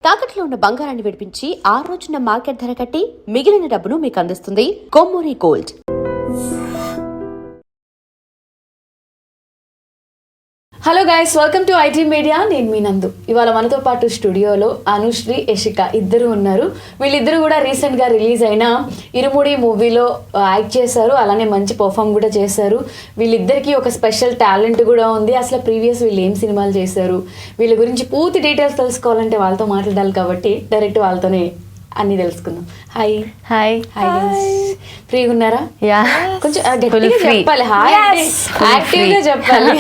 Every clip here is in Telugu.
తాకట్లో ఉన్న బంగారాన్ని విడిపించి ఆ రోజున మార్కెట్ ధర కట్టి మిగిలిన డబ్బును మీకు అందిస్తుంది Kommuri gold. Hello guys, welcome to IT media. నేను మీ నందు. ఇవాళ మనతో పాటు స్టూడియోలో అనుశ్రీ, యశిక ఇద్దరు ఉన్నారు. వీళ్ళిద్దరు కూడా రీసెంట్గా రిలీజ్ అయిన ఇరుముడి మూవీలో యాక్ట్ చేశారు, అలానే మంచి పర్ఫామ్ కూడా చేశారు. వీళ్ళిద్దరికి ఒక స్పెషల్ టాలెంట్ కూడా ఉంది. అసలు ప్రీవియస్ వీళ్ళు ఏం సినిమాలు చేశారు, వీళ్ళ గురించి పూర్తి డీటెయిల్స్ తెలుసుకోవాలంటే వాళ్ళతో మాట్లాడాలి కాబట్టి డైరెక్ట్ వాళ్ళతోనే అన్ని తెలుసుకుందాం. హాయ్ హాయ్ హాయ్, ఫ్రీగా ఉన్నారా? కొంచెం గట్టిగా చెప్పాలి, హాయ్ అంటే యాక్టివ్గా చెప్పాలి.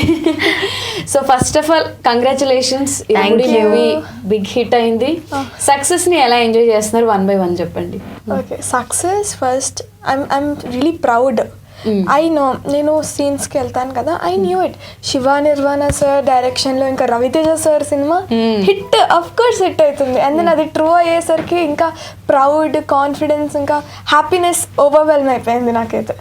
So first of all congratulations, movie big hit అయింది. సక్సెస్ ని ఎలా ఎంజాయ్ చేస్తున్నారు, 1 by 1 చెప్పండి. Okay, success first I'm really proud. I know, నేను సీన్స్కి వెళ్తాను కదా, I knew it. Shiva Nirvana sir డైరెక్షన్లో ఇంకా Ravi Teja sir cinema hit, of course hit అవుతుంది. అండ్ దెన్ అది ట్రూ అయ్యేసరికి ఇంకా ప్రౌడ్, కాన్ఫిడెన్స్, ఇంకా హ్యాపీనెస్ ఓవర్వెల్మ్ అయిపోయింది నాకైతే.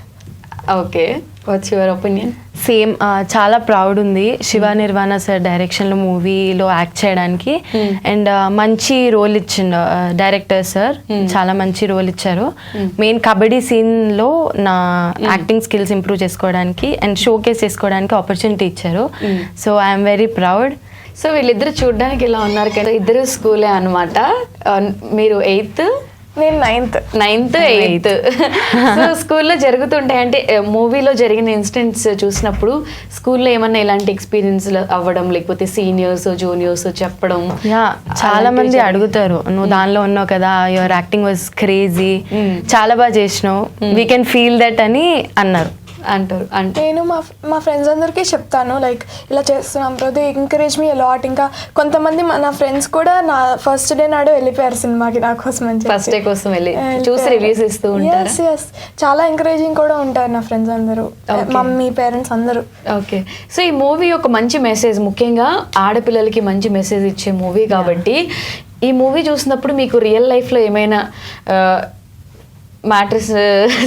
Okay, what's your opinion? Same, చాలా ప్రౌడ్ ఉంది శివ నిర్వాణ సార్ డైరెక్షన్లో మూవీలో యాక్ట్ చేయడానికి. అండ్ మంచి రోల్ ఇచ్చిండు డైరెక్టర్ సార్, చాలా మంచి రోల్ ఇచ్చారు. మెయిన్ కబడ్డీ సీన్లో నా యాక్టింగ్ స్కిల్స్ ఇంప్రూవ్ చేసుకోవడానికి అండ్ షోకేస్ చేసుకోవడానికి ఆపర్చునిటీ ఇచ్చారు. So I'm very proud. So వీళ్ళిద్దరు చూడడానికి ఇలా ఉన్నారు కదా, ఇద్దరు స్కూలే అనమాట. మీరు 8th, నేను 9th 8th. సో స్కూల్లో జరుగుతుంటాయి అంటే మూవీలో జరిగిన ఇన్సిడెంట్స్ చూసినప్పుడు స్కూల్లో ఏమన్నా ఇలాంటి ఎక్స్పీరియన్స్ అవ్వడం, లేకపోతే సీనియర్స్ జూనియర్స్ చెప్పడం? చాలా మంది అడుగుతారు, నువ్వు దానిలో ఉన్నావు కదా, యువర్ యాక్టింగ్ వాజ్ క్రేజీ, చాలా బాగా చేసినావు, వీ కెన్ ఫీల్ దట్ అని అన్నారు అంటారు. అంటే నేను మా ఫ్రెండ్స్ అందరికీ చెప్తాను, లైక్ ఇలా చేస్తున్నాం bro, they encourage me a lot. ఇంకా కొంతమంది నా ఫ్రెండ్స్ కూడా నా ఫస్ట్ డే నాడు వెళ్ళిపోయారు సినిమాకి నా కోసం అని, ఫస్ట్ డే కోసం వెళ్ళి చూసి రివ్యూస్ ఇస్తూ ఉంటారు. ఎస్, చాలా ఎంకరేజింగ్ కూడా ఉంటారు నా ఫ్రెండ్స్ అందరూ, మమ్మీ పేరెంట్స్ అందరూ. ఓకే, సో ఈ మూవీ ఒక మంచి మెసేజ్, ముఖ్యంగా ఆడపిల్లలకి మంచి మెసేజ్ ఇచ్చే మూవీ కాబట్టి ఈ మూవీ చూసినప్పుడు మీకు రియల్ లైఫ్లో ఏమైనా మ్యాటర్స్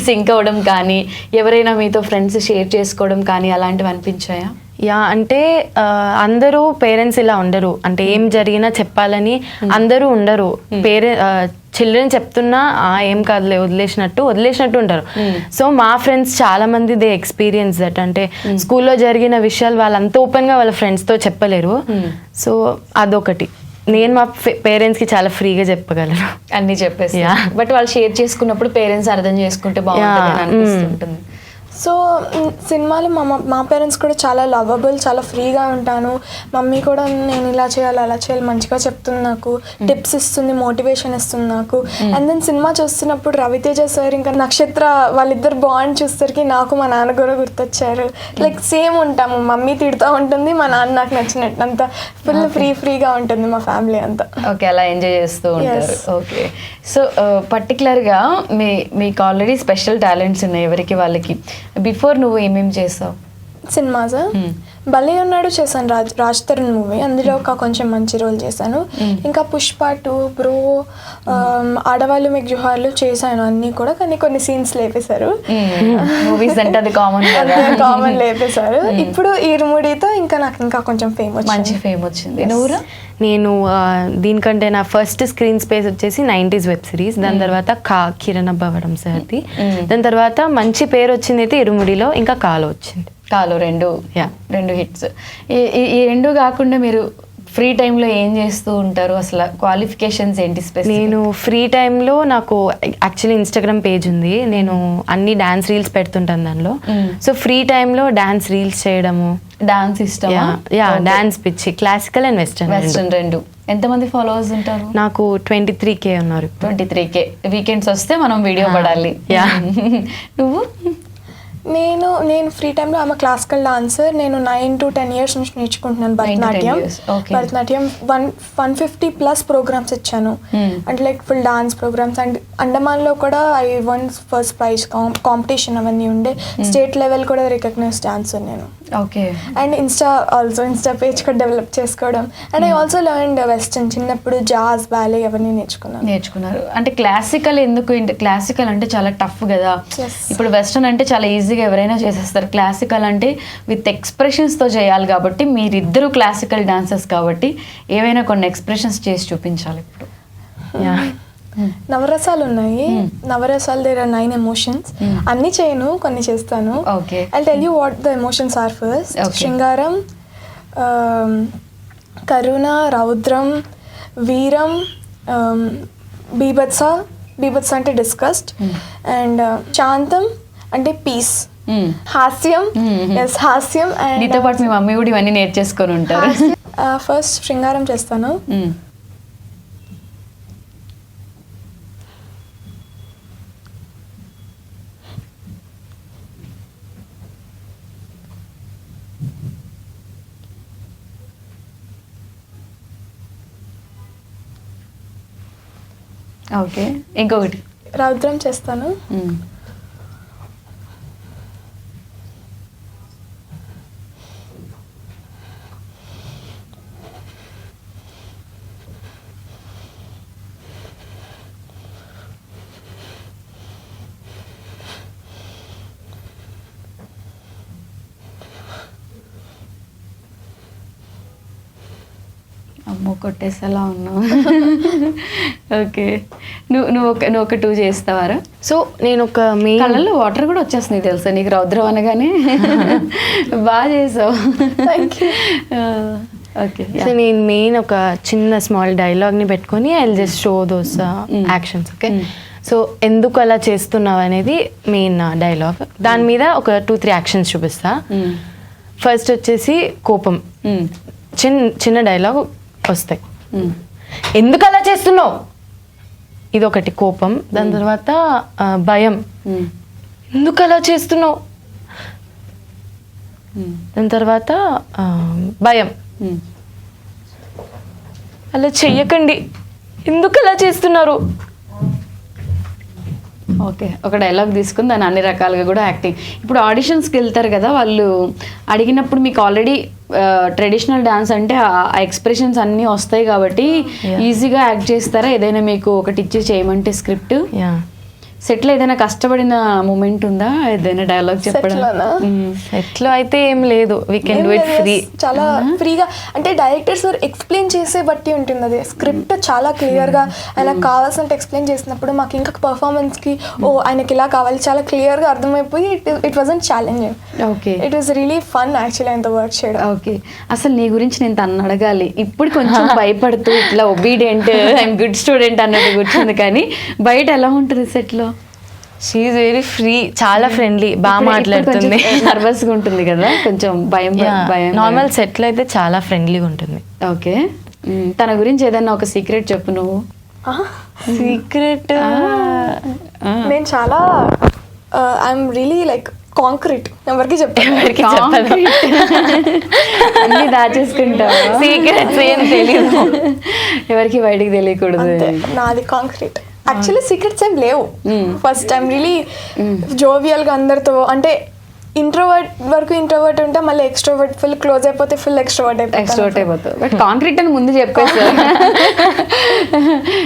సింక్ అవ్వడం కానీ, ఎవరైనా మీతో ఫ్రెండ్స్ షేర్ చేసుకోవడం కానీ అలాంటివి అనిపించాయా? అంటే అందరూ పేరెంట్స్ ఇలా ఉండరు, అంటే ఏం జరిగినా చెప్పాలని అందరూ ఉండరు. చిల్డ్రన్ చెప్తున్నా ఏం కాదులే వదిలేసినట్టు ఉంటారు. సో మా ఫ్రెండ్స్ చాలా మంది దే ఎక్స్పీరియన్స్ దట్, అంటే స్కూల్లో జరిగిన విషయాలు వాళ్ళు అంత ఓపెన్గా వాళ్ళ ఫ్రెండ్స్తో చెప్పలేరు. సో అదొకటి. నేను మా పేరెంట్స్కి చాలా ఫ్రీగా చెప్పగలను, అన్నీ చెప్పేసి. బట్ వాళ్ళు షేర్ చేసుకున్నప్పుడు పేరెంట్స్ అర్థం చేసుకుంటే బాగుంటుంది అనిపిస్తుంటుంది. సో సినిమాలో మా పేరెంట్స్ కూడా చాలా లవబుల్, చాలా ఫ్రీగా ఉంటాను. మమ్మీ కూడా నేను ఇలా చేయాలి అలా చేయాలి మంచిగా చెప్తుంది, నాకు టిప్స్ ఇస్తుంది, మోటివేషన్ ఇస్తుంది నాకు. అండ్ దెన్ సినిమా చూస్తున్నప్పుడు రవితేజ సార్ ఇంకా నక్షత్ర వాళ్ళిద్దరు బాండ్ చూసేసరికి నాకు మా నాన్న కూడా గుర్తొచ్చారు. లైక్ సేమ్ ఉంటాము, మమ్మీ తిడుతూ ఉంటుంది, మా నాన్న నాకు నచ్చినట్టు, అంత ఫుల్ ఫ్రీగా ఉంటుంది మా ఫ్యామిలీ అంతా. ఓకే, అలా ఎంజాయ్ చేస్తూ ఉంటారు. ఓకే, సో పర్టికులర్గా మీకు ఆల్రెడీ స్పెషల్ టాలెంట్స్ ఉన్నాయి ఎవరికి వాళ్ళకి. బిఫోర్ నువ్వు ఏమేమి చేస్తావు? సినిమాస్ భలే ఉన్నాడు చేశాను, రాజ్ తరుణ్ మూవీ, అందులో ఒక కొంచెం మంచి రోల్ చేశాను. ఇంకా పుష్ప 2, బ్రో, ఆడవాళ్ళు మీకు జుహార్లు చేశాను అన్నీ కూడా, కానీ కొన్ని సీన్స్ లేపేశారు. మూవీస్ అంటే అది కామన్ లేపేశారు. ఇప్పుడు ఇరుముడితో ఇంకా నాకు ఇంకా కొంచెం మంచి ఫేమ్ వచ్చింది. నువ్వు? నేను దీనికంటే నా ఫస్ట్ స్క్రీన్ స్పేస్ వచ్చేసి 90s వెబ్ సిరీస్, దాని తర్వాత కిరణ్ అబ్బవడం సార్ది, దాని తర్వాత మంచి పేరు వచ్చింది అయితే ఇరుముడిలో, ఇంకా కాలో వచ్చింది. కాలో రెండు హిట్స్. ఈ రెండు కాకుండా మీరు ఫ్రీ టైంలో ఏం చేస్తూ ఉంటారు? అసలు క్వాలిఫికేషన్స్ ఏంటి? నేను ఫ్రీ టైంలో నాకు యాక్చువల్లీ ఇన్స్టాగ్రామ్ పేజ్ ఉంది, నేను అన్ని డాన్స్ రీల్స్ పెడుతుంటాను దానిలో. సో ఫ్రీ టైంలో డాన్స్ రీల్స్ చేయడము. డాన్స్ ఇష్టం? డాన్స్ పిచ్చి, క్లాసికల్ అండ్ వెస్టర్న్ రెండు. ఎంతమంది ఫాలోవర్స్ ఉంటారు? నాకు 23K ఉన్నారు. 23K. వీకెండ్స్ వస్తే మనం వీడియో పడాలి. నువ్వు? నేను ఫ్రీ టైంలో ఆమె క్లాసికల్ డాన్సర్. నేను 9 to 10 years నుంచి నేర్చుకుంటున్నాను భరతనాట్యం. 150+ ప్రోగ్రామ్స్ ఇచ్చాను, అంటే like full dance programmes. And అండమాన్లో కూడా I won first prize competition అవన్నీ ఉండే, స్టేట్ లెవెల్ కూడా రికగ్నైజ్ డాన్సర్ నేను. ఓకే. అండ్ ఇన్స్టా పేజ్ కూడా డెవలప్ చేసుకోవడం. And I also learn western, చిన్నప్పుడు జాజ్, బ్యాలే అవన్నీ నేర్చుకున్నారు. అంటే క్లాసికల్ ఎందుకు? క్లాసికల్ అంటే చాలా టఫ్ కదా, ఇప్పుడు వెస్టర్న్ అంటే చాలా ఈజీ ఈజీగా ఎవరైనా చేసేస్తారు. క్లాసికల్ అంటే విత్ ఎక్స్ప్రెషన్స్తో చేయాలి కాబట్టి మీరిద్దరు క్లాసికల్ డాన్సర్స్ కాబట్టి ఏవైనా కొన్ని ఎక్స్ప్రెషన్స్ చేసి చూపించాలి ఇప్పుడు. నవరసాలు ఉన్నాయి. నవరసాలు దేర్ ఆర్ 9 ఎమోషన్స్. అన్ని చేయను, కొన్ని చేస్తాను. Okay, I tell you what the emotions are first. Okay. శృంగారం, కరుణ, రౌద్రం, వీరం, బీభత్స అంటే డిస్కస్ట్, అండ్ శాంతం అంటే పీస్, హాస్యం హాస్యం. అండ్ నీతో పాటు మీ మమ్మీ కూడా ఇవన్నీ నేర్చేసుకొని ఉంటారు. ఫస్ట్ శృంగారం చేస్తాను. ఓకే, ఇంకొకటి రౌద్రం చేస్తాను. అమ్మో కొట్టేసేలా ఉన్నావు. ఓకే, నువ్వు ఒక 2 చేస్తావారా? సో నేను ఒక మెయిన్ కళ్ళల్లో వాటర్ కూడా వచ్చేస్తున్నాయి తెలుసా నీకు రౌద్రం అనగానే. బాగా చేసావు. ఓకే, సో నేను మెయిన్ ఒక చిన్న స్మాల్ డైలాగ్ని పెట్టుకొని I just show those actions. Okay, so ఎందుకు అలా చేస్తున్నావు అనేది మెయిన్ డైలాగ్. దాని మీద ఒక 2-3 యాక్షన్స్ చూపిస్తా. ఫస్ట్ వచ్చేసి కోపం, చిన్న డైలాగ్ వస్తాయి. ఎందుకు అలా చేస్తున్నావు, ఇది ఒకటి కోపం. దాని తర్వాత భయం, ఎందుకు అలా చేస్తున్నావు. దాని తర్వాత భయం, అలా చెయ్యకండి, ఎందుకు అలా చేస్తున్నారు. ఓకే, ఒక డైలాగ్ తీసుకుని దాన్ని అన్ని రకాలుగా కూడా యాక్టింగ్. ఇప్పుడు ఆడిషన్స్కి వెళ్తారు కదా, వాళ్ళు అడిగినప్పుడు మీకు ఆల్రెడీ ట్రెడిషనల్ డాన్స్ అంటే ఆ ఎక్స్ప్రెషన్స్ అన్నీ వస్తాయి కాబట్టి ఈజీగా యాక్ట్ చేస్తారా? ఏదైనా మీకు ఒకటి ఇచ్చి చేయమంటే స్క్రిప్ట్ సెట్లో ఏదైనా కష్టపడిన మూమెంట్ ఉందా? ఏదైనా డైలాగ్ చెప్పడం? సెట్లో అయితే ఏం లేదు, we can do it free. చాలా ఫ్రీగా అంటే డైరెక్టర్స్ ఎక్స్ప్లెయిన్ చేసే బట్టి ఉంటుంది. అది స్క్రిప్ట్ చాలా క్లియర్గా ఆయనకు కావాల్సినట్టు ఎక్స్ప్లెయిన్ చేసినప్పుడు మాకు ఇంకా పర్ఫార్మెన్స్కి ఆయనకి ఇలా కావాలి చాలా క్లియర్గా అర్థమైపోయి it wasn't challenging. Okay, it was really fun actually ఆయనతో వర్క్ చేయడం. ఓకే, అసలు నీ గురించి నేను తను అడగాలి. ఇప్పుడు కొంచెం భయపడుతూ ఇట్లా ఒబీడియంట్, ఐఎమ్ గుడ్ స్టూడెంట్ అన్నట్టు కూర్చుంది, కానీ బయట ఎలా ఉంటుంది సెట్లో? షీ ఈజ్ వెరీ ఫ్రీ, చాలా ఫ్రెండ్లీ, బాగా మాట్లాడుతుంది. నర్వస్గా ఉంటుంది కదా, కొంచెం భయం. నార్మల్ సెట్లో అయితే చాలా ఫ్రెండ్లీగా ఉంటుంది. ఓకే, తన గురించి ఏదైనా ఒక సీక్రెట్ చెప్పు నువ్వు. సీక్రెట్ నేను చాలా ఐఎమ్ రియలీ లైక్ కాంక్రీట్, ఎవరికి చెప్పాను, అన్ని దాచేసుకుంటావు, సీక్రెట్స్ ఏం తెలియదు, ఎవరికి బయటికి తెలియకూడదు. నాది కాంక్రీట్. యాక్చువల్లీ సీక్రెట్స్ ఏం లేవు. ఫస్ట్ టైం రియలీ జోవియల్గా అందరితో, అంటే ఇంట్రోవర్ట్ వరకు ఇంట్రోవర్ట్ ఉంటే మళ్ళీ ఎక్స్ట్రోవర్ట్ ఫుల్ క్లోజ్ అయిపోతే ఫుల్ ఎక్స్ట్రోవర్ట్ అయిపోతుంది. బట్ కాంక్రీట్ అని ముందు చెప్పేసి.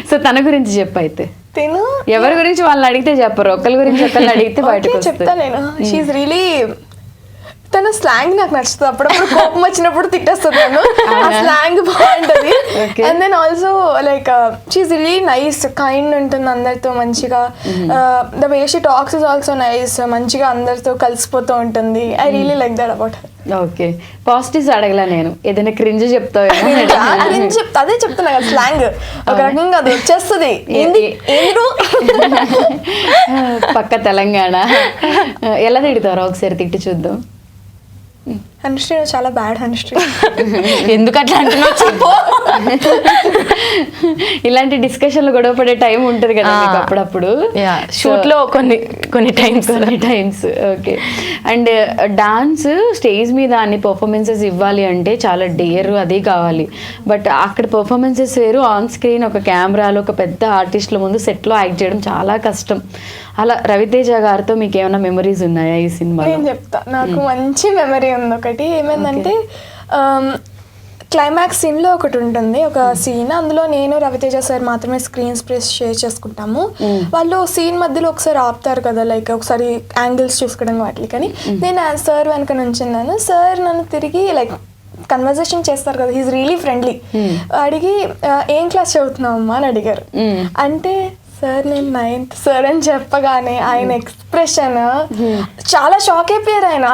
సో తన గురించి చెప్పు అయితే. తిను ఎవరి గురించి వాళ్ళని అడిగితే చెప్పరు, ఒకరి గురించి ఒకరిని అడిగితే బయటకు చెప్తా నేను. షీఈ్ రియలీ, తన స్లాంగ్ నాకు నచ్చుతుంది. అప్పుడప్పుడు కోపం వచ్చినప్పుడు తిట్టేస్తుంది నన్ను, ఆ స్లాంగ్ బాగుంటుంది. And then also like she really nice, kind ఉంటుంది అందరితో మంచిగా. The way she talks is also nice, మంచిగా అందరితో కలిసిపోతూ ఉంటుంది. I really like that about her. Okay, positives అడగలా నేను, ఏదైనా క్రింజ్ చెప్తావు? అదే చెప్తున్నా కదా, స్లాంగ్ ఒక రకంగా అది వచ్చేస్తుంది. పక్క తెలంగాణ. ఎలా తిడతారో ఒకసారి తిట్టి చూద్దాం. అనుశ్రీ చాలా బ్యాడ్ అనుశ్రీ. ఎందుకు అట్లా అంటున్నావు చెప్పు. ఇలాంటి డిస్కషన్లు గొడవ పడే టైం ఉంటుంది కదా మీకు అప్పుడప్పుడు షూట్ లో కొన్ని times. Okay, and dance stage మీద అన్ని పర్ఫార్మెన్సెస్ ఇవ్వాలి అంటే చాలా డేర్ అది కావాలి. బట్ అక్కడ పర్ఫార్మెన్సెస్ వేరు, ఆన్ స్క్రీన్ ఒక కెమెరాలో ఒక పెద్ద ఆర్టిస్ట్ల ముందు సెట్లో యాక్ట్ చేయడం చాలా కష్టం. అలా రవితేజ గారితో మీకు ఏమైనా మెమరీస్ ఉన్నాయా ఈ సినిమా? నేను చెప్తా, నాకు మంచి మెమరీ ఉంది ఒకటి. ఏమైందంటే క్లైమాక్స్ సీన్లో ఒకటి ఉంటుంది, ఒక సీన్, అందులో నేను రవితేజ సార్ మాత్రమే స్క్రీన్ స్పేస్ షేర్ చేసుకుంటాము. వాళ్ళు సీన్ మధ్యలో ఒకసారి ఆపుతారు కదా, లైక్ ఒకసారి యాంగిల్స్ చూసుకోవడం వాటికి, కానీ నేను సార్ వెనక నుంచున్నాను. సార్ నన్ను తిరిగి లైక్ కన్వర్జేషన్ చేస్తారు కదా, హీస్ రియలీ ఫ్రెండ్లీ. అడిగి ఏం క్లాస్ చదువుతున్నావు అమ్మా అని అడిగారు. అంటే సార్ నేను 9th సార్ అని చెప్పగానే ఆయన ఎక్స్ప్రెషన్ చాలా షాక్ అయిపోయారు. ఆయన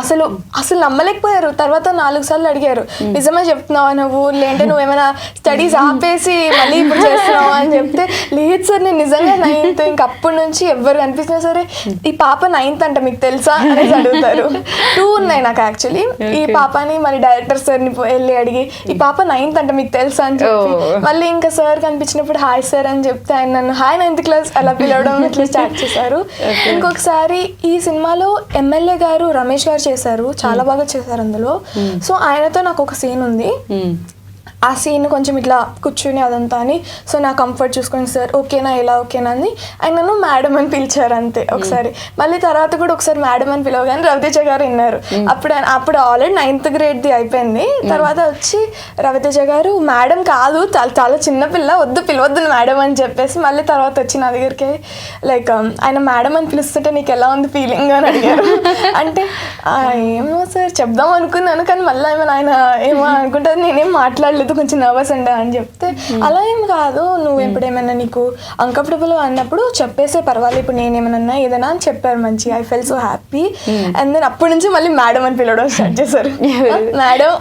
అసలు నమ్మలేకపోయారు. తర్వాత 4 సార్లు అడిగారు, నిజమే చెప్తున్నావా నువ్వు, లేదంటే నువ్వేమైనా స్టడీస్ ఆపేసి మళ్ళీ ఇప్పుడు చేస్తున్నావా అని చెప్తే, లేదు సార్ నేను నిజంగా 9th. ఇంక అప్పటి నుంచి ఎవరు కనిపించినా సరే ఈ పాప 9th అంట మీకు తెలుసా అనేసి అడుగుతారు. 2 ఉన్నాయి నాకు యాక్చువల్లీ. ఈ పాపని మరి డైరెక్టర్ సార్ని వెళ్ళి అడిగి ఈ పాప 9th అంట మీకు తెలుసా అని చెప్పి, మళ్ళీ ఇంకా సార్ కనిపించినప్పుడు హాయ్ సార్ అని చెప్తే ఆయన నన్ను హాయ్ 9th క్లాస్ అలా పిలవడం ఇట్లా స్టార్ట్ చేశారు. ఇంకొకసారి ఈ సినిమాలో ఎమ్మెల్యే గారు రమేష్ గారు చేశారు, చాలా బాగా చేశారు అందులో. సో ఆయనతో నాకు ఒక సీన్ ఉంది. ఆ సీన్ కొంచెం ఇట్లా కూర్చుని అదంతా అని, సో నా కంఫర్ట్ చూసుకొని సార్ ఓకేనా ఇలా ఓకేనా అని ఆయన నన్ను మేడం అని పిలిచారు అంతే ఒకసారి. మళ్ళీ తర్వాత కూడా ఒకసారి మేడం అని పిలవగానే రవితేజ గారు విన్నారు. అప్పుడు ఆల్రెడీ 9th గ్రేడ్ది అయిపోయింది. తర్వాత వచ్చి రవితేజ గారు మేడం కాదు, చాలా చిన్నపిల్ల, పిలవద్దు మేడం అని చెప్పేసి మళ్ళీ తర్వాత వచ్చి నా దగ్గరికి లైక్ ఆయన మేడం అని పిలుస్తుంటే నీకు ఎలా ఉంది ఫీలింగ్ అని అడిగారు. అంటే ఏమో సార్ చెప్దాం అనుకున్నాను, కానీ మళ్ళీ ఆయన ఏమో అనుకుంటారు, నేనేం మాట్లాడలేదు, కొంచెం నర్వస్ అండా అని చెప్తే, అలా ఏం కాదు, నువ్వు ఎప్పుడు ఏమైనా నీకు అన్కంఫర్టబుల్ అన్నప్పుడు చెప్పేసే పర్వాలేదు, ఇప్పుడు నేనేమన్నా ఏదైనా అని చెప్పారు మంచిగా. I fell so happy. And then అప్పటి నుంచి మళ్ళీ మేడం అని పిలవడం స్టార్ట్ చేశారు. మేడం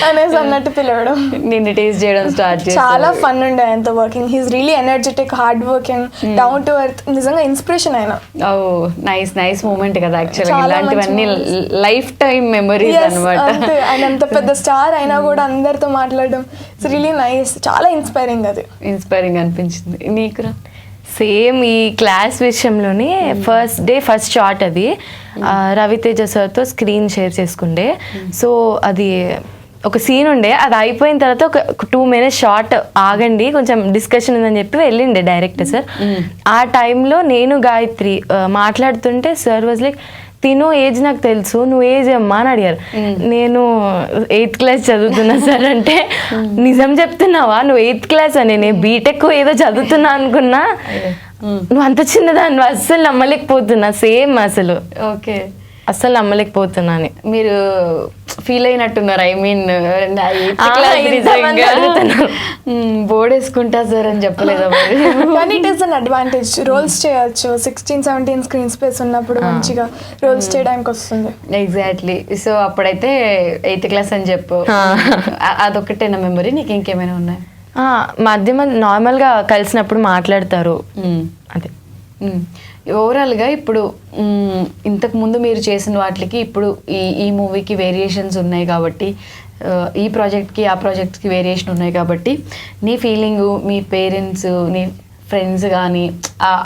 అనేసి అన్నట్టు పిలవడం, నిన్ను టేస్ట్ చేయడం స్టార్ట్ చేశారు. చాలా ఫన్ ఉండే ఆయనతో working. He's really energetic, hard working, down to earth, నిజంగా ఇన్స్పిరేషన్ ఆయన. ఓ నైస్ మూమెంట్ కదా యాక్చువల్లీ. ఇలాంటివన్నీ లైఫ్ టైం మెమరీస్ అన్నమాట. ఆయన అంత పెద్ద స్టార్ అయినా కూడా అందరితో మాట్లాడడం ఇట్స్ రియలీ నైస్, చాలా ఇన్స్పైరింగ్. అది ఇన్స్పైరింగ్ అనిపించింది నీకు? సేమ్ ఈ క్లాస్ విషయంలోనే ఫస్ట్ డే ఫస్ట్ షాట్ అది రవితేజ సార్తో స్క్రీన్ షేర్ చేసుకుండే. సో అది ఒక సీన్ ఉండే, అది అయిపోయిన తర్వాత ఒక 2 minutes షార్ట్ ఆగండి కొంచెం డిస్కషన్ ఉందని చెప్పి వెళ్ళిండే డైరెక్టర్ సార్. ఆ టైంలో నేను గాయత్రి మాట్లాడుతుంటే సార్ వాజ్ లైక్, తిను ఏజ్ నాకు తెలుసు, నువ్వు ఏజ్ అమ్మా అని అడిగారు. నేను 8th క్లాస్ చదువుతున్నా సార్ అంటే, నిజం చెప్తున్నావా నువ్వు 8th క్లాస్ అని? నేను బీటెక్ ఏదో చదువుతున్నా అనుకున్నా, నువ్వు అంత చిన్నదాన్ని అస్సలు నమ్మలేకపోతున్నా. సేమ్ అసలు ఓకే, అస్సలు నమ్మలేకపోతున్నాను. మీరు ఫీల్ అయినట్టున్నారు. ఐ మీన్ బోర్డ్ వేసుకుంటా సార్ అని చెప్పలేదా? కానీ it is an advantage, roles చేయొచ్చు. 16-17 స్క్రీన్ స్పేస్ ఉన్నప్పుడు మంచిగా రోల్స్ చేయడానికి వస్తుంది. ఎగ్జాక్ట్లీ. సో అప్పుడైతే 8th క్లాస్ అని చెప్పు, అదొకటేనా మెమరీ? నీకు ఇంకేమైనా ఉన్నాయి? మధ్య నార్మల్గా కలిసినప్పుడు మాట్లాడతారు అదే. ఓవరాల్గా ఇప్పుడు ఇంతకు ముందు మీరు చేసిన వాటికి ఇప్పుడు ఈ మూవీకి వేరియేషన్స్ ఉన్నాయి కాబట్టి, ఈ ప్రాజెక్ట్కి ఆ ప్రాజెక్ట్కి వేరియేషన్ ఉన్నాయి కాబట్టి, నీ ఫీలింగు, మీ పేరెంట్స్, నీ ఫ్రెండ్స్ కానీ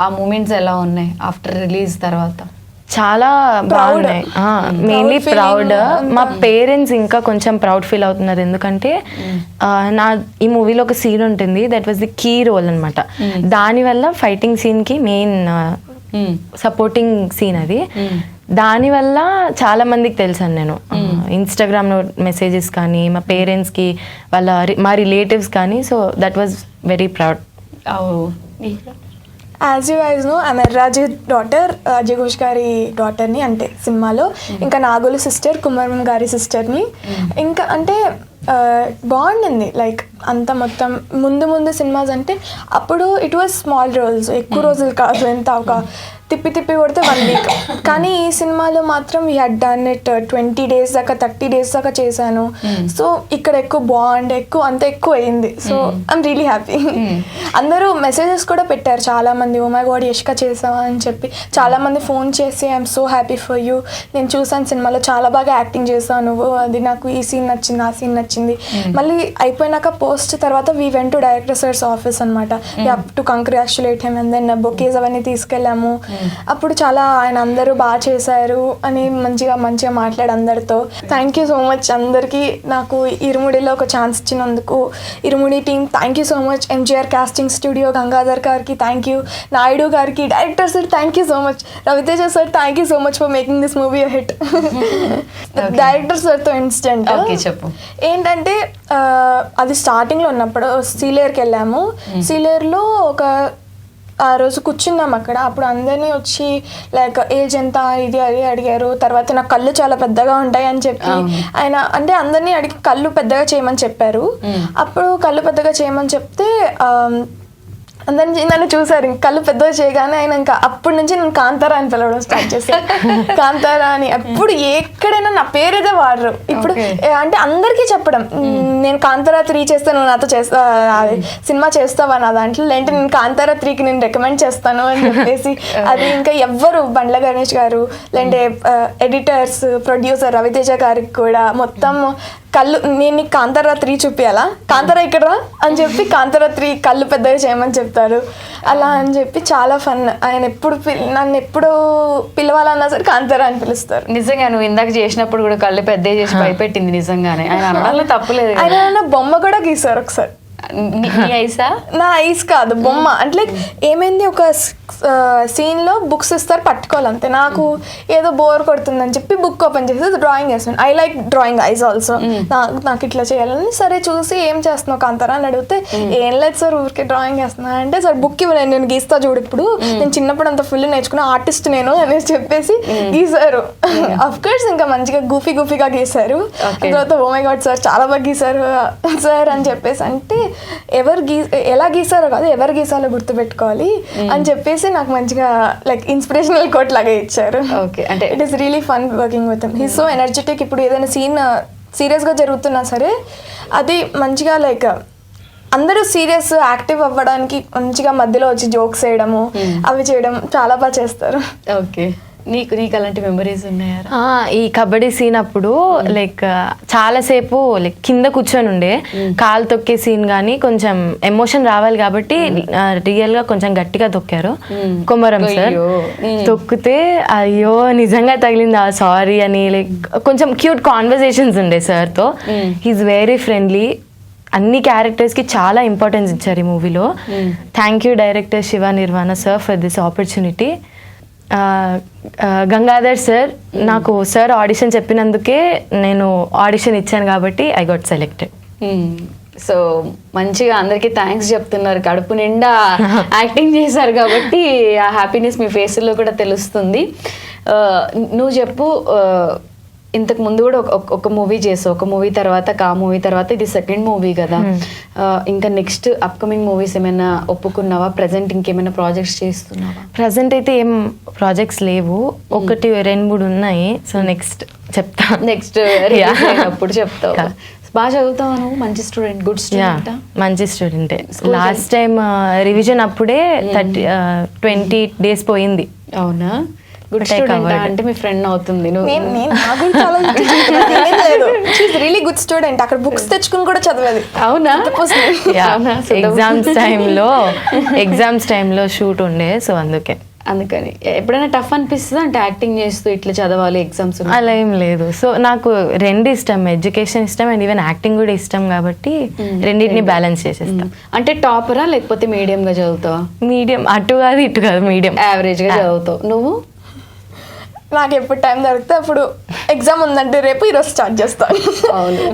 ఆ మూమెంట్స్ ఎలా ఉన్నాయి ఆఫ్టర్ రిలీజ్ తర్వాత? చాలా బాగున్నాయి. Mainly proud. మా పేరెంట్స్ ఇంకా కొంచెం ప్రౌడ్ ఫీల్ అవుతున్నారు. ఎందుకంటే నా ఈ మూవీలో ఒక సీన్ ఉంటుంది, that was the key role అనమాట. దానివల్ల ఫైటింగ్ సీన్కి మెయిన్ సపోర్టింగ్ సీన్ అది. దానివల్ల చాలా మందికి తెలుసాను నేను. ఇన్స్టాగ్రామ్లో మెసేజెస్ కానీ, మా పేరెంట్స్కి, మా రిలేటివ్స్ కానీ. So that was very proud. As you guys know, ఆమె రాజు డాటర్, అజయ్ ఘోష్ గారి డాటర్ని అంటే సినిమాలో. ఇంకా నాగులు సిస్టర్, కుమారం గారి సిస్టర్ని. ఇంకా అంటే బాగుండింది లైక్ అంత మొత్తం. ముందు సినిమాస్ అంటే అప్పుడు ఇట్ వాజ్ స్మాల్ రోల్స్, ఎక్కువ రోజులు కాదు, ఎంత ఒక తిప్పి కొడితే 1 week. కానీ ఈ సినిమాలో మాత్రం we had done it 20 days దాకా, 30 days దాకా చేశాను. సో ఇక్కడ ఎక్కువ బాండ్ అంత ఎక్కువ అయింది. So I'm really happy. అందరూ మెసేజెస్ కూడా పెట్టారు చాలా మంది, ఓ మై గాడ్ యష్క చేసావా అని చెప్పి. చాలా మంది ఫోన్ చేసి I'm so happy for you, నేను చూసాను సినిమాలో చాలా బాగా యాక్టింగ్ చేసావు నువ్వు, అది నాకు ఈ సీన్ నచ్చింది, ఆ సీన్ నచ్చింది. మళ్ళీ అయిపోయినాక పోస్ట్ తర్వాత we went to director sir's office అనమాట, to congratulate him. And then bouquets అవన్నీ తీసుకెళ్ళాము. అప్పుడు చాలా ఆయన అందరూ బాగా చేశారు అని మంచిగా మాట్లాడు అందరితో. థ్యాంక్ యూ సో మచ్ అందరికీ, నాకు ఇరుముడిలో ఒక ఛాన్స్ ఇచ్చినందుకు. Irumudi team thank you so much. MGR casting studio Gangadhar గారికి థ్యాంక్ యూ, నాయుడు గారికి, director sir thank you so much, Raviteja sir thank you so much for making this movie a hit. Director సార్తో ఇన్సిడెంట్ చెప్పు. ఏంటంటే అది స్టార్టింగ్లో ఉన్నప్పుడు సీలేర్కి వెళ్ళాము. సీలేర్లో ఆ రోజు కూర్చున్నాం అక్కడ. అప్పుడు అందరినీ వచ్చి లైక్ ఏజ్ ఎంత ఇది అది అడిగారు. తర్వాత నా కళ్ళు చాలా పెద్దగా ఉంటాయి అని చెప్పి ఆయన అంటే అందరినీ అడిగి కళ్ళు పెద్దగా చేయమని చెప్పారు. అప్పుడు కళ్ళు పెద్దగా చేయమని చెప్తే అందరినీ నన్ను చూసారు. కళ్ళు పెద్దగా చేయగానే ఆయన ఇంకా అప్పటి నుంచి నేను కాంతారా అని పిలవడం స్టార్ట్ చేశాను. కాంతారా అని అప్పుడు ఎక్కడైనా నా పేరేదే వాడరు. ఇప్పుడు అంటే అందరికీ చెప్పడం, నేను కాంతారా 3 చేస్తాను, నువ్వు నాతో సినిమా చేస్తావా నా దాంట్లో, లేదంటే నేను కాంతారా 3కి నేను రికమెండ్ చేస్తాను అని చెప్పేసి అది ఇంకా ఎవ్వరు బండ్ల గణేష్ గారు లేదంటే ఎడిటర్స్ ప్రొడ్యూసర్ రవితేజ గారికి కూడా మొత్తం కళ్ళు నేను నీకు కాంతారా 3 చూపించాలా, కాంతారా ఇక్కడ అని చెప్పి కాంతారా 3 కళ్ళు పెద్దగా చేయమని చెప్తారు. అలా అని చెప్పి చాలా ఫన్. ఆయన నన్ను ఎప్పుడు పిలవాలన్నా సరే కాంతారా అని పిలుస్తారు. నిజంగా నువ్వు ఇందాక చేసినప్పుడు కూడా కళ్ళు పెద్ద చేసి భయపెట్టింది నిజంగానే. ఆయన అనడంలో తప్పులేదు. ఆయన బొమ్మ కూడా గీసారు ఒకసారి. ఐసా? నా ఐస్ కాదు, బొమ్మ. అంటే ఏమైంది, ఒక సీన్ లో బుక్స్ ఇస్తారు పట్టుకోవాలంతే. నాకు ఏదో బోర్ కొడుతుందని చెప్పి బుక్ ఓపెన్ చేసి డ్రాయింగ్ వేస్తాను. I like drawing eyes also. నాకు ఇట్లా చేయాలని సరే చూసి ఏం చేస్తున్నావు కాంతారా అని అడిగితే ఏం లేదు సార్ ఊరికే డ్రాయింగ్ వేస్తున్నా అంటే, సార్ బుక్ ఇవ్వలేదు నేను గీస్తా చూడు, ఇప్పుడు నేను చిన్నప్పుడు అంత ఫుల్ నేర్చుకున్న ఆర్టిస్ట్ నేను అనేసి చెప్పేసి గీసారు. అఫ్ కోర్స్ ఇంకా మంచిగా గూఫీగా గీసారు. తర్వాత ఓ మై గాడ్ సార్ చాలా బాగా గీసారు సార్ అని చెప్పేసి అంటే ఎలా గీసారో కాదు ఎవరు గీసాలో గుర్తుపెట్టుకోవాలి అని చెప్పేసి నాకు మంచిగా లైక్ ఇన్స్పిరేషనల్ కోట్ లాగా ఇచ్చారు. ఓకే, అంటే it is really fun working with him. He so energetic. ఇప్పుడు ఏదైనా సీన్ సీరియస్గా జరుగుతున్నా సరే అది మంచిగా లైక్ అందరూ సీరియస్ యాక్టివ్ అవ్వడానికి మంచిగా మధ్యలో వచ్చి జోక్స్ వేయడము అవి చేయడం చాలా బాగా చేస్తారు. ఓకే, నీకు అలాంటి మెమరీస్ ఉన్నాయా? ఈ కబడ్డీ సీన్ అప్పుడు లైక్ చాలాసేపు లైక్ కింద కూర్చొని ఉండే, కాలు తొక్కే సీన్ కానీ కొంచెం ఎమోషన్ రావాలి కాబట్టి రియల్ గా కొంచెం గట్టిగా తొక్కారు కొమరం సార్. తొక్కితే అయ్యో నిజంగా తగిలింది సారీ అని లైక్ కొంచెం క్యూట్ కాన్వర్సేషన్స్ ఉండే సార్ తో. He's very friendly. అన్ని క్యారెక్టర్స్ కి చాలా ఇంపార్టెన్స్ ఇచ్చారు ఈ మూవీలో. Thank you director Shiva Nirvana sir for this opportunity. Gangadhar sir, నాకు సార్ ఆడిషన్ చెప్పినందుకే నేను ఆడిషన్ ఇచ్చాను కాబట్టి ఐ గాట్ సెలెక్టెడ్. సో మంచిగా అందరికీ థ్యాంక్స్ చెప్తున్నారు, కడుపు నిండా యాక్టింగ్ చేశారు కాబట్టి ఆ హ్యాపీనెస్ మీ ఫేస్లో కూడా తెలుస్తుంది. నువ్వు చెప్పు, ఇంతకు ముందు కూడా ఒక మూవీ చేసావు, ఒక మూవీ తర్వాత మూవీ తర్వాత ఇది సెకండ్ మూవీ కదా, ఇంకా నెక్స్ట్ అప్కమింగ్ మూవీస్ ఏమైనా ఒప్పుకున్నావా? ప్రజెంట్ ఇంకేమైనా ప్రాజెక్ట్స్ చేస్తున్నావా? ప్రజెంట్ అయితే ఏం ప్రాజెక్ట్స్ లేవు, 1-2-3 ఉన్నాయి. సో నెక్స్ట్ చెప్తా, నెక్స్ట్ అప్పుడు చెప్తావు. బాగా చదువుతావా నువ్వు? మంచి స్టూడెంట్, గుడ్ స్టూడెంట్? మంచి స్టూడెంటే. లాస్ట్ టైం రివిజన్ అప్పుడే 20 days పోయింది. అవునా? గుడ్ స్టూడెంట్ అంటే మీ ఫ్రెండ్ అవుతుంది. Really good student. అక్కడ బుక్స్ తెచ్చుకుని కూడా చదివేది. అవునా? ఎగ్జామ్స్ టైంలో షూట్ ఉండే, సో అందుకని ఎప్పుడైనా టఫ్ అనిపిస్తుందా అంటే యాక్టింగ్ చేస్తూ ఇట్లా చదవాలి ఎగ్జామ్స్? అలా ఏం లేదు. సో నాకు 2 ఇష్టం, ఎడ్యుకేషన్ ఇష్టం అండ్ ఈవెన్ యాక్టింగ్ కూడా ఇష్టం కాబట్టి రెండింటిని బ్యాలెన్స్ చేసేస్తాం. అంటే టాపరా లేకపోతే మీడియం గా చదువుతావా? మీడియం, అటు కాదు ఇటు కాదు, మీడియం యావరేజ్ గా చదువుతావు. నువ్వు? నాకు ఎప్పుడు టైం దొరికితే అప్పుడు ఎగ్జామ్ ఉందంటే రేపు ఈరోజు స్టార్ట్ చేస్తాను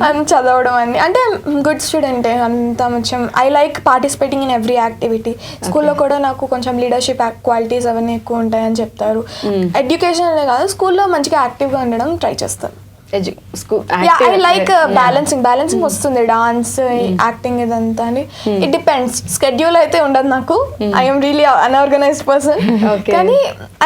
అని చదవడం. అని అంటే గుడ్ స్టూడెంటే అంత కొంచెం. I like participating in every activity. స్కూల్లో కూడా నాకు కొంచెం లీడర్షిప్ క్వాలిటీస్ అవన్నీ ఎక్కువ ఉంటాయని చెప్తారు. ఎడ్యుకేషన్ అనే కాదు, స్కూల్లో మంచిగా యాక్టివ్గా ఉండడం ట్రై చేస్తాను. ఐ లైక్ బ్యాలెన్సింగ్ వస్తుంది డాన్స్ యాక్టింగ్ ఇదంతా అని. ఇట్ డిపెండ్స్, స్కెడ్యూల్ అయితే ఉండదు నాకు. ఐఎమ్ రియలీ అన్ఆర్గనైజ్డ్ పర్సన్, కానీ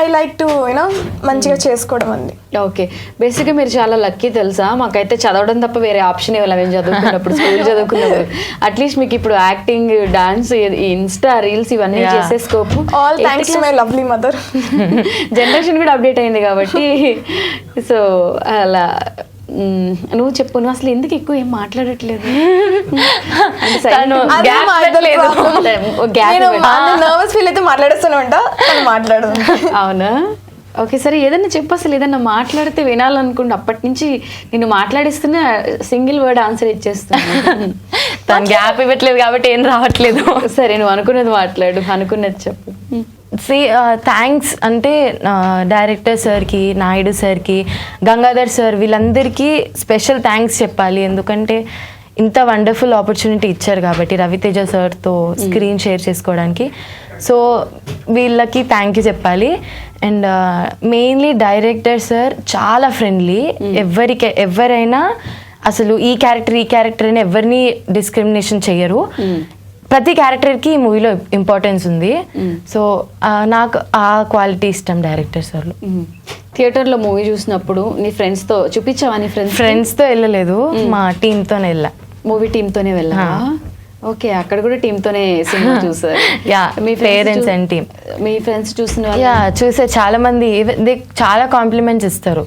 ఐ లైక్ టు యూనో మంచిగా చేసుకోవడం అండి. ఓకే, బేసిక్గా మీరు చాలా లక్కీ తెలుసా. మాకైతే చదవడం తప్ప వేరే ఆప్షన్ ఇవ్వాలి మేము చదువుకున్నప్పుడు, స్కూల్ చదువుకున్నప్పుడు. అట్లీస్ట్ మీకు ఇప్పుడు యాక్టింగ్, డాన్స్, ఇన్స్టా రీల్స్ ఇవన్నీ చేసే scope. All thanks to my lovely mother. Generation కూడా అప్డేట్ అయింది కాబట్టి. సో అలా నువ్వు చెప్పు, నువ్వు అసలు ఎందుకు ఎక్కువ ఏం మాట్లాడట్లేదు? నర్వస్ ఫీల్ అయితే మాట్లాడేస్తూనే ఉంటా, మాట్లాడదు. అవునా? ఓకే, సరే ఏదన్నా చెప్పు. అసలు ఏదన్నా మాట్లాడితే వినాలనుకుంటే అప్పటి నుంచి నేను మాట్లాడిస్తున్నా సింగిల్ వర్డ్ ఆన్సర్ ఇచ్చేస్తాను. తను గ్యాప్ ఇవ్వట్లేదు కాబట్టి ఏం రావట్లేదు. సరే నువ్వు అనుకున్నది మాట్లాడు, అనుకున్నది చెప్పు. థ్యాంక్స్ అంటే డైరెక్టర్ సార్కి, నాయుడు సార్కి, గంగాధర్ సార్, వీళ్ళందరికీ స్పెషల్ థ్యాంక్స్ చెప్పాలి. ఎందుకంటే ఇంత వండర్ఫుల్ ఆపర్చునిటీ ఇచ్చారు కాబట్టి రవితేజ సార్తో స్క్రీన్ షేర్ చేసుకోవడానికి. సో వీళ్ళకి థ్యాంక్ యూ చెప్పాలి. అండ్ మెయిన్లీ డైరెక్టర్ సార్ చాలా ఫ్రెండ్లీ. ఎవరైనా అసలు ఈ క్యారెక్టర్ అని ఎవరిని డిస్క్రిమినేషన్ చెయ్యరు. ప్రతి క్యారెక్టర్కి ఈ మూవీలో ఇంపార్టెన్స్ ఉంది. సో నాకు ఆ క్వాలిటీ ఇష్టం డైరెక్టర్ సార్లో. థియేటర్లో మూవీ చూసినప్పుడు నీ ఫ్రెండ్స్తో చూపించావా? నీ ఫ్రెండ్స్తో వెళ్ళలేదు, మా టీంతోనే వెళ్ళా. మూవీ టీంతోనే వెళ్ళా? ఓకే, అక్కడ కూడా టీంతోనే సినిమా చూసారు? Yeah, me parents and team. Me friends చూసిన యా చూసే చాలా మంది చాలా కాంప్లిమెంట్స్ ఇస్తారు.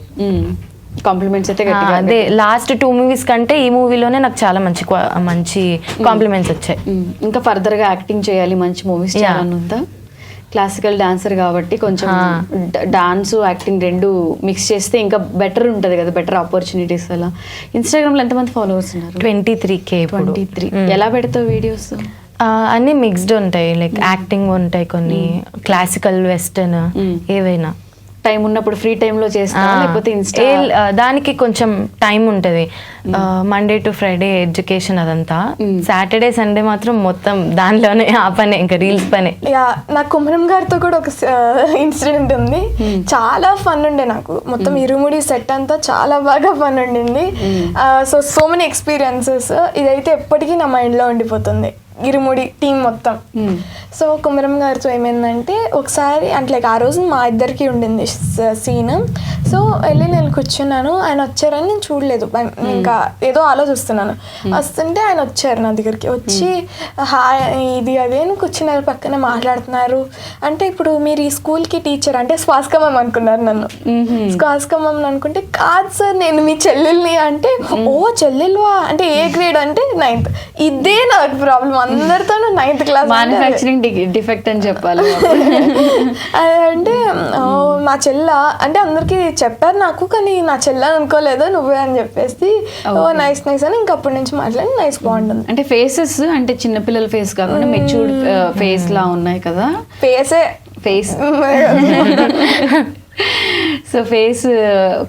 కాంప్లిమెంట్స్ అయితే అదే లాస్ట్ 2 మూవీస్ కంటే ఈ మూవీలోనే నాకు చాలా మంచి కాంప్లిమెంట్స్ వచ్చాయి. ఇంకా ఫర్దర్ గా యాక్టింగ్ చేయాలి, మంచి మూవీస్ చేయాలని ఉందా? క్లాసికల్ డాన్సర్ కాబట్టి కొంచెం డాన్స్ యాక్టింగ్ రెండు మిక్స్ చేస్తే ఇంకా బెటర్ ఉంటుంది కదా, బెటర్ ఆపర్చునిటీస్. అలా ఇన్స్టాగ్రామ్ లో ఎంతమంది ఫాలోవర్స్ ఉన్నారు? 23K. 23. ఎలా పెడతావు వీడియోస్? అన్ని మిక్స్డ్ ఉంటాయి, లైక్ యాక్టింగ్ ఉంటాయి, కొన్ని క్లాసికల్ వెస్టర్న్ ఏవైనా. టైం ఉన్నప్పుడు ఫ్రీ టైంలో చేస్తా లేకపోతే దానికి కొంచెం టైం ఉంటుంది. మండే టు ఫ్రైడే ఎడ్యుకేషన్ అదంతా. సాటర్డే సండే మాత్రం మొత్తం దానిలోనే ఆ పనే, ఇంకా రీల్స్ పనే. యా, నాకు కుమరం గారితో కూడా ఒక ఇన్సిడెంట్ ఉంది. చాలా ఫన్ ఉండే నాకు. మొత్తం ఇరుముడి సెట్ అంతా చాలా బాగా ఫన్ ఉండింది. So many experiences. ఇదైతే ఎప్పటికీ నా మైండ్లో ఉండిపోతుంది, ఇరుముడి టీం మొత్తం. సో కుమరం గారితో ఏమైందంటే ఒకసారి అంటే లైక్ ఆ రోజు మా ఇద్దరికి ఉండింది సీన్. సో వెళ్ళి నేను కూర్చున్నాను, ఆయన వచ్చారని నేను చూడలేదు, ఇంకా ఏదో ఆలోచిస్తున్నాను. వస్తుంటే ఆయన వచ్చారు నా దగ్గరికి. వచ్చి హాయ్ ఇది అదే అని కూర్చున్నారు, పక్కన మాట్లాడుతున్నారు. అంటే ఇప్పుడు మీరు ఈ స్కూల్కి టీచర్ అంటే స్వాస్కమం అనుకున్నారు నన్ను. స్వాస్కమం అనుకుంటే కాదు సార్ నేను మీ చెల్లెల్ని అంటే, ఓ చెల్లెల్వా అంటే ఏ గ్రేడ్ అంటే 9th. ఇదే నాకు ప్రాబ్లం, అందరితోనూ 9th క్లాస్. మ్యానుఫ్యాక్చరింగ్ డిఫెక్ట్ అని చెప్పాలి. అంటే మా చెల్ల అంటే అందరికి చెప్పారు నాకు, కానీ నా చెల్ల అనుకోలేదు నువ్వే అని చెప్పేసి ఓ నైస్ నైస్ అని ఇంకా అప్పటి నుంచి మాట్లాడి నైస్ బాగుంటుంది. అంటే ఫేసెస్ అంటే చిన్నపిల్లల ఫేస్ కాకుండా మెచ్యూర్డ్ ఫేస్ లా ఉన్నాయి కదా. ఫేస్ సో ఫేస్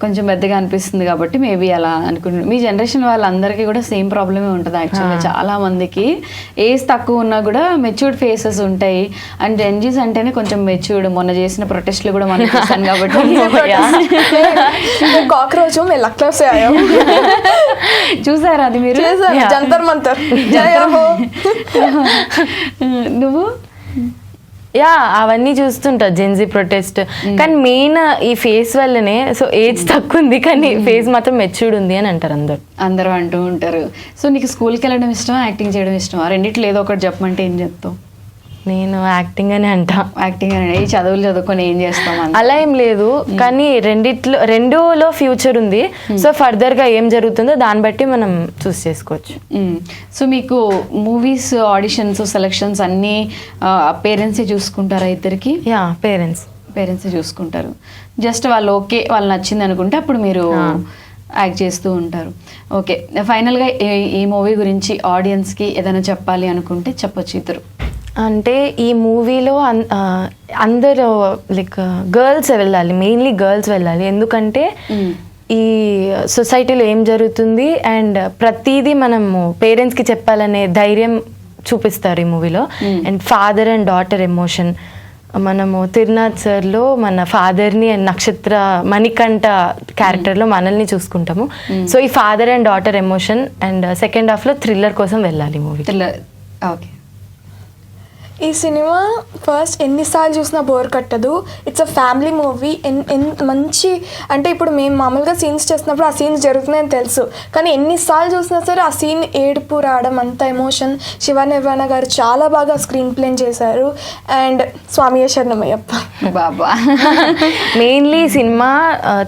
కొంచెం పెద్దగా అనిపిస్తుంది కాబట్టి మేబీ అలా అనుకుంటున్నాను. మీ జనరేషన్ వాళ్ళందరికీ కూడా సేమ్ ప్రాబ్లమే ఉంటుంది యాక్చువల్గా. చాలా మందికి ఏజ్ తక్కువ ఉన్నా కూడా మెచ్యూర్డ్ ఫేసెస్ ఉంటాయి. అండ్ జెన్జీస్ అంటేనే కొంచెం మెచ్యూర్డ్. మొన్న చేసిన ప్రొటెస్ట్లు కూడా మనం చూసాం కాబట్టి. కాక్రోచ్ చూసారా అది మీరు? జంతర్ మంతర్. నువ్వు? యా అవన్నీ చూస్తుంటా, జెన్జీ ప్రొటెస్ట్. కానీ మెయిన్ ఈ ఫేస్ వల్లనే. సో ఏజ్ తక్కువ ఉంది కానీ ఫేస్ మాత్రం మెచ్యూర్డ్ ఉంది అని అంటారు అందరూ అంటూ ఉంటారు. సో నీకు స్కూల్కి వెళ్ళడం ఇష్టమా, యాక్టింగ్ చేయడం ఇష్టమా? రెండిట్లో ఏదో ఒకటి చెప్పమంటే ఏం చెప్తావు? నేను యాక్టింగ్ అని అంటా. యాక్టింగ్ అని? ఈ చదువులు చదువుకొని ఏం చేస్తాం అలా ఏం లేదు, కానీ రెండులో ఫ్యూచర్ ఉంది. సో ఫర్దర్ గా ఏం జరుగుతుందో దాన్ని బట్టి మనం చూస్ చేసుకోవచ్చు. సో మీకు మూవీస్ ఆడిషన్స్ సెలక్షన్స్ అన్ని పేరెంట్సే చూసుకుంటారా ఇద్దరికి? యా, పేరెంట్సే చూసుకుంటారు. జస్ట్ వాళ్ళు ఓకే వాళ్ళు నచ్చింది అనుకుంటే అప్పుడు మీరు యాక్ట్ చేస్తూ ఉంటారు. ఓకే, ఫైనల్గా ఈ మూవీ గురించి ఆడియన్స్కి ఏదైనా చెప్పాలి అనుకుంటే చెప్పొచ్చు ఇద్దరు. అంటే ఈ మూవీలో అందరూ లైక్ గర్ల్స్ వెళ్ళాలి, మెయిన్లీ గర్ల్స్ వెళ్ళాలి. ఎందుకంటే ఈ సొసైటీలో ఏం జరుగుతుంది అండ్ ప్రతిదీ మనము పేరెంట్స్కి చెప్పాలనే ధైర్యం చూపిస్తారు ఈ మూవీలో. And father and daughter emotion, మనము తిరునాథ్ సార్లో మన ఫాదర్ని అండ్ నక్షత్ర మణికంఠ క్యారెక్టర్లో మనల్ని చూసుకుంటాము. సో ఈ father and daughter emotion and second హాఫ్లో థ్రిల్లర్ కోసం వెళ్ళాలి మూవీ. ఓకే, ఈ సినిమా ఫస్ట్ ఎన్నిసార్లు చూసినా బోర్ కట్టదు. It's a family movie. మంచి అంటే ఇప్పుడు మేము మామూలుగా సీన్స్ చేస్తున్నప్పుడు ఆ సీన్స్ జరుగుతున్నాయని తెలుసు, కానీ ఎన్నిసార్లు చూసినా సరే ఆ సీన్ ఏడుపు రావడం, అంత ఎమోషన్. శివ నిర్వాణ గారు చాలా బాగా స్క్రీన్ ప్లే చేశారు. అండ్ స్వామి శరణమయ్యప్ప బాబా. మెయిన్లీ సినిమా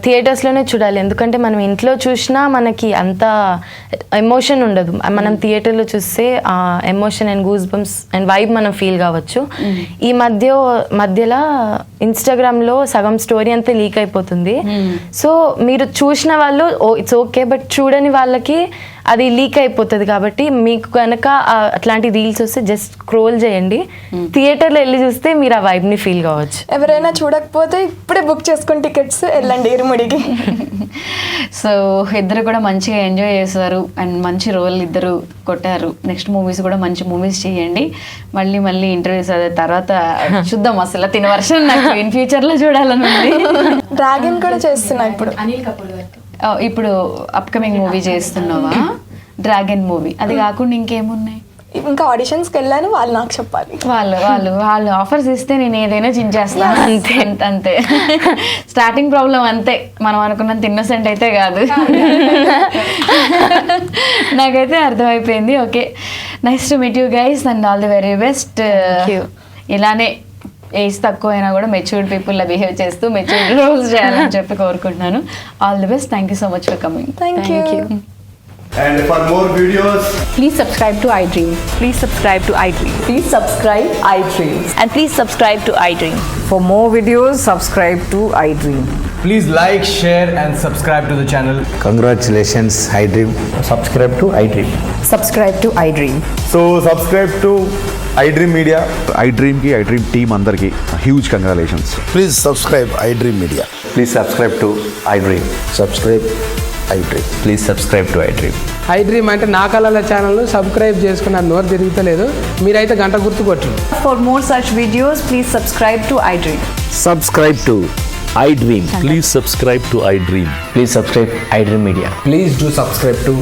థియేటర్స్లోనే చూడాలి, ఎందుకంటే మనం ఇంట్లో చూసినా మనకి అంత ఎమోషన్ ఉండదు. మనం థియేటర్లో చూస్తే ఆ emotion and goose bumps and vibe మనం ఫీల్ కావచ్చు. ఈ మధ్యలో ఇన్స్టాగ్రామ్లో సగం స్టోరీ అంతా లీక్ అయిపోతుంది. సో మీరు చూసిన వాళ్ళు ఇట్స్ ఓకే, బట్ చూడని వాళ్ళకి అది లీక్ అయిపోతుంది. కాబట్టి మీకు కనుక అట్లాంటి రీల్స్ వస్తే జస్ట్ స్క్రోల్ చేయండి, థియేటర్లో వెళ్ళి చూస్తే మీరు ఆ వైబ్ని ఫీల్ కావచ్చు. ఎవరైనా చూడకపోతే ఇప్పుడే బుక్ చేసుకుని టికెట్స్ వెళ్ళండి ఇరుముడికి. సో ఇద్దరు కూడా మంచిగా ఎంజాయ్ చేశారు అండ్ మంచి రోల్ ఇద్దరు కొట్టారు. నెక్స్ట్ మూవీస్ కూడా మంచి మూవీస్ చేయండి. మళ్ళీ ఇంటర్వ్యూస్ అదే తర్వాత చూద్దాం. అసలు తిన వర్షం నాకు ఇన్ ఫ్యూచర్ లో చూడాలని ఉంది. డ్రాగన్ కూడా చేస్తున్నా ఇప్పుడు. ఇప్పుడు అప్కమింగ్ మూవీ చేస్తున్నావా? Dragon movie. అది కాకుండా ఇంకేమున్నాయి? ఇంకా ఆడిషన్స్కి వెళ్ళాను, వాళ్ళు నాకు చెప్పాలి. వాళ్ళు ఆఫర్స్ ఇస్తే నేను ఏదైనా చించేస్తాను. అంతే స్టార్టింగ్ ప్రాబ్లం అంతే. మనం అనుకున్నంత ఇన్నోసెంట్ అయితే కాదు. నాకైతే అర్థమైపోయింది. Okay, nice to meet you guys and all the very best. ఇలానే ఏజ్ తక్కువైనా కూడా మెచ్యూర్డ్ పీపుల్ లా బిహేవ్ చేస్తూ మెచ్యూర్డ్ రోల్స్ చేయాలని చెప్పి కోరుకుంటున్నాను. All the best. Thank you so much for coming. Thank you. And for more videos, Please subscribe to iDream. Please subscribe to iDream. Please subscribe iDream. And please subscribe to iDream. For more videos, subscribe to iDream. Please like, share and subscribe to the channel. Congratulations, iDream. Subscribe to iDream. Subscribe to iDream. so subscribe to iDream Media. iDream ki iDream team andarki huge congratulations. Please subscribe iDream Media. Please subscribe to iDream. Subscribe iDream. Please subscribe to iDream. iDream అంటే నా కళల ఛానల్ సబ్స్క్రైబ్ చేసుకున్న నోరు తిరుగుతలేదు, మీరైతే గంట గుర్తు కొట్టండి. For more such videos, please subscribe to iDream. Subscribe to iDream. Please subscribe to iDream. Please subscribe iDream Media. Please do subscribe to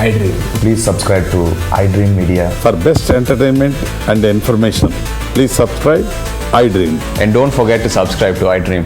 iDream. Please subscribe to iDream Media. For best entertainment and information, please subscribe iDream. And don't forget to subscribe to iDream.